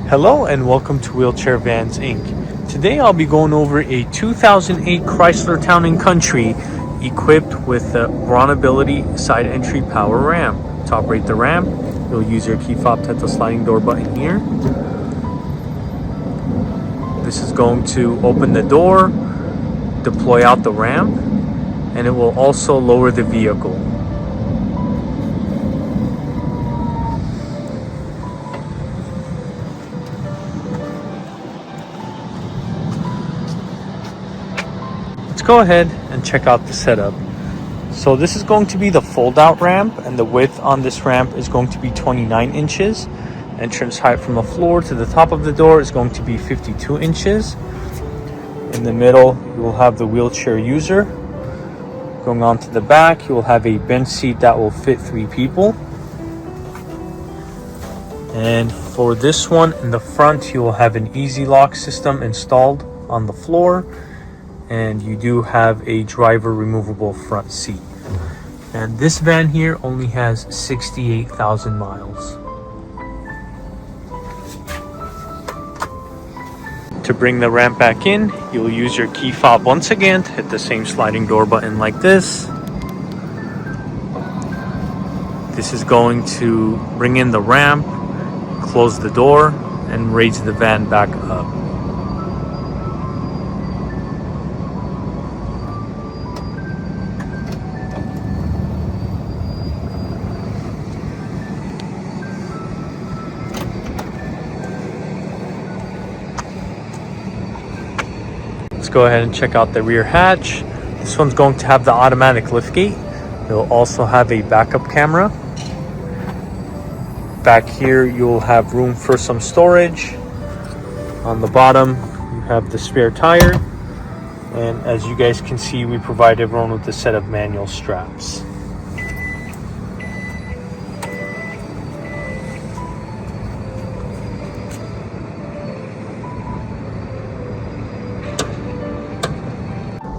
Hello and welcome to Wheelchair Vans Inc. Today I'll be going over a 2008 Chrysler Town & Country equipped with the BraunAbility side entry power ramp. To operate the ramp, you'll use your key fob to hit the sliding door button here. This is going to open the door, deploy out the ramp, and it will also lower the vehicle. Go ahead and check out the setup. So this is going to be the fold out ramp, and the width on this ramp is going to be 29 inches. Entrance height from the floor to the top of the door is going to be 52 inches. In the middle you will have the wheelchair user. Going on to the back you will have a bench seat that will fit 3 people. And for this one in the front you will have an easy lock system installed on the floor. And you do have a driver removable front seat. And this van here only has 68,000 miles. To bring the ramp back in, you'll use your key fob once again to hit the same sliding door button like this. This is going to bring in the ramp, close the door, and raise the van back up. Let's go ahead and check out the rear hatch. This one's going to have the automatic liftgate. It'll also have a backup camera. Back here you'll have room for some storage. On the bottom you have the spare tire. And as you guys can see, we provide everyone with a set of manual straps.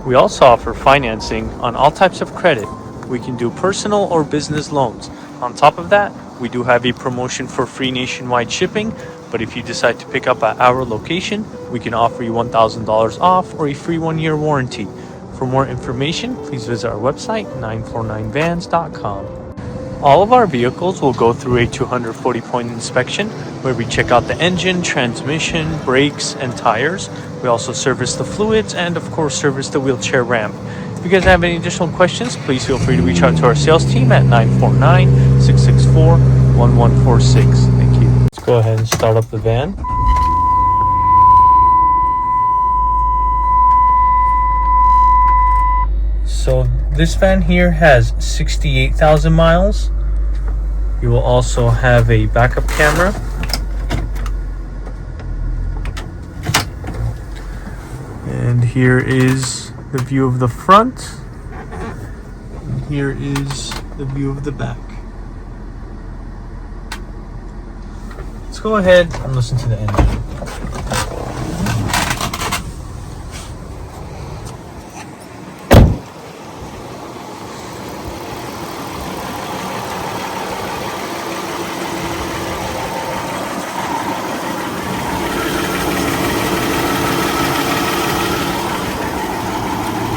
We also offer financing on all types of credit. We can do personal or business loans. On top of that, we do have a promotion for free nationwide shipping, but if you decide to pick up at our location, we can offer you $1,000 off or a free 1-year warranty. For more information, please visit our website, 949vans.com. All of our vehicles will go through a 240-point inspection where we check out the engine, transmission, brakes, and tires. We also service the fluids and, of course, service the wheelchair ramp. If you guys have any additional questions, please feel free to reach out to our sales team at 949-664-1146. Thank you. Let's go ahead and start up the van. So this van here has 68,000 miles. You will also have a backup camera. And here is the view of the front. And here is the view of the back. Let's go ahead and listen to the engine.